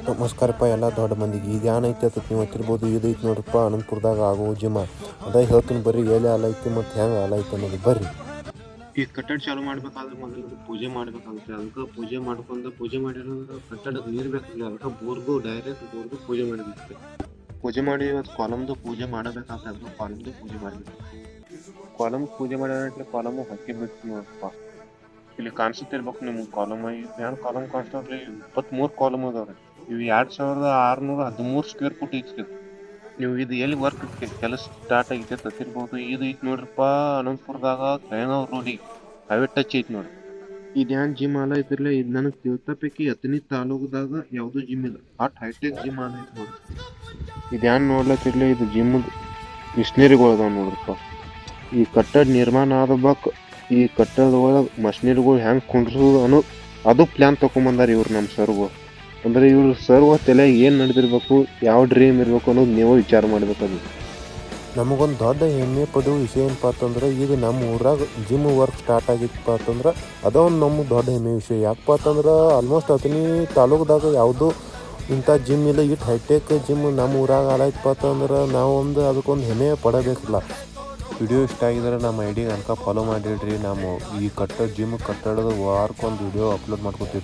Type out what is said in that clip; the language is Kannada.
ನಮಸ್ಕಾರಪ್ಪ ಎಲ್ಲ ದೊಡ್ಡ ಮಂದಿಗೆ. ಇದು ಏನೈತೆ ಅಂತ ನೀವು ಹತ್ತಿರ್ಬೋದು. ಇದೈತೆ ನೋಡ್ರಪ್ಪ ಅನಂತಪುರದಾಗ ಆಗೋ ಜಿಮ್. ಅದ ಹೇಳ್ತೀನಿ ಬರ್ರಿ, ಎಲ್ಲಿ ಹಾಲು ಐತಿ ಮತ್ತು ಹೆಂಗೆ ಹಾಲು ಐತೆ ಅನ್ನೋದು ಬರ್ರಿ. ಈ ಕಟ್ಟಡ ಚಾಲು ಮಾಡ್ಬೇಕಾದ್ರೆ ಮೊದಲು ಪೂಜೆ ಮಾಡ್ಬೇಕಾಗುತ್ತೆ. ಅದಕ್ಕೆ ಪೂಜೆ ಪೂಜೆ ಮಾಡಿರೋದ್ರೆ ಕಟ್ಟಡಕ್ಕೆ ನೀರು ಬೇಕಾಗಿಲ್ಲ. ಅದಕ್ಕೆ ಬೋರ್ಗೂ ಡೈರೆಕ್ಟ್ ಬೋರ್ಗೂ ಪೂಜೆ ಮಾಡಬೇಕು. ಪೂಜೆ ಮಾಡಿ ಇವತ್ತು ಕಾಲಮ್ದು ಪೂಜೆ ಮಾಡಬೇಕಾಗುತ್ತೆ. ಅದಕ್ಕೆ ಕಾಲಮ್ದು ಪೂಜೆ ಮಾಡಬೇಕು. ಕಾಲಮ್ ಪೂಜೆ ಮಾಡಿದ್ರೆ ಕಾಲಮು ಹಕ್ಕಿ ಬಿಟ್ಟು ನೋಡಪ್ಪ. ಇಲ್ಲಿ ಕಾಣಿಸುತ್ತಿರ್ಬೇಕು ನಿಮ್ಗೆ ಕಾಲಮ್. ಏನು ಕಾಲಮ್ ಕಾಣಿಸ್ತಾವ್ರಿ? 23 ಕಾಲಮ್ ಅದಾವ್ರಿ. ಇವು 2613 ಸ್ಕ್ವೇರ್ ಫುಟ್ ಐತಿ. ನೀವು ಇದು ಎಲ್ಲಿ ವರ್ಕ್ ಕೆಲಸ ಸ್ಟಾರ್ಟ್ ಆಗೈತೆ ತತ್ತಿರ್ಬೋದು. ಇದು ಐತಿ ನೋಡ್ರಪ್ಪ ಅನಂತಪುರದಾಗ ಕೈನೂರು ರೋಡಿಗೆ ಹೈವೇ ಟಚ್ ಐತಿ ನೋಡ್ರಿ. ಇದ್ಯಾನ್ ಜಿಮ್ ಅಲ್ಲ ಇದ್ರಲ್ಲ. ಇದು ನನಗೆ ತಿಳ್ತಪೈಕಿ ಹತ್ತನೇ ತಾಲೂಕದಾಗ ಯಾವುದೂ ಜಿಮ್ ಇಲ್ಲ. ಅಟ್ ಹೈಟೆಕ್ ಜಿಮ್ ಅಲ್ಲ ಐತಿ ನೋಡ್ರಿ. ಇದ್ಯಾನ್ ನೋಡ್ಲತ್ತಿರ್ಲಿ, ಇದು ಜಿಮ್ ಮಿಷನರಿಗಳು ಅದಾವ ನೋಡ್ರಪ್ಪ. ಈ ಕಟ್ಟಡ ನಿರ್ಮಾಣ ಆದ ಬಕ್ ಈ ಕಟ್ಟಡದ ಒಳಗೆ ಮಷಿನರಿಗಳು ಹೆಂಗೆ ಕುಂಡ್ರಸೋದು ಅನ್ನೋ ಅದು ಪ್ಲ್ಯಾನ್ ತೊಗೊಂಬಂದಾರ ಇವ್ರು ನಮ್ಮ ಸರ್ಗಳು. ಅಂದರೆ ಇವ್ರು ಸರ್ವ ತಲೆಯಾಗ ಏನು ನಡೆದಿರ್ಬೇಕು, ಯಾವ ಡ್ರೀಮ್ ಇರಬೇಕು ಅನ್ನೋದು ನೀವು ವಿಚಾರ ಮಾಡ್ಬೇಕದು. ನಮಗೊಂದು ದೊಡ್ಡ ಹೆಮ್ಮೆ ಪಡುವ ವಿಷಯ ಏನಪ್ಪ ಅಂತಂದ್ರೆ, ಈಗ ನಮ್ಮ ಊರಾಗ ಜಿಮ್ ವರ್ಕ್ ಸ್ಟಾರ್ಟ್ ಆಗಿತ್ತಪ್ಪ ಅಂತಂದ್ರೆ ಅದೊಂದು ನಮಗೆ ದೊಡ್ಡ ಹೆಮ್ಮೆ ವಿಷಯ. ಯಾಕಪ್ಪ ಅಂತಂದ್ರೆ ಆಲ್ಮೋಸ್ಟ್ ಹತ್ತನೇ ತಾಲೂಕದಾಗ ಯಾವುದೂ ಇಂಥ ಜಿಮ್ ಇಲ್ಲ. ಇಟ್ಟು ಹೈಟೆಕ್ ಜಿಮ್ ನಮ್ಮ ಊರಾಗ ಆಲೈತಪ್ಪ ಅಂತಂದ್ರೆ ನಾವು ಅದಕ್ಕೊಂದು ಹೆಮ್ಮೆ ಪಡಬೇಕಲ್ಲ. ವಿಡಿಯೋ ಇಷ್ಟ ಆಗಿದ್ರೆ ನಮ್ಮ ಐಡಿಗೆ ಅನ್ಕ ಫಾಲೋ ಮಾಡಿಡ್ರಿ. ನಾವು ಈ ಜಿಮ್ ಕಟ್ಟಡದ ವಾರಕ್ಕೊಂದು ವಿಡಿಯೋ ಅಪ್ಲೋಡ್ ಮಾಡ್ಕೊತೀವಿ.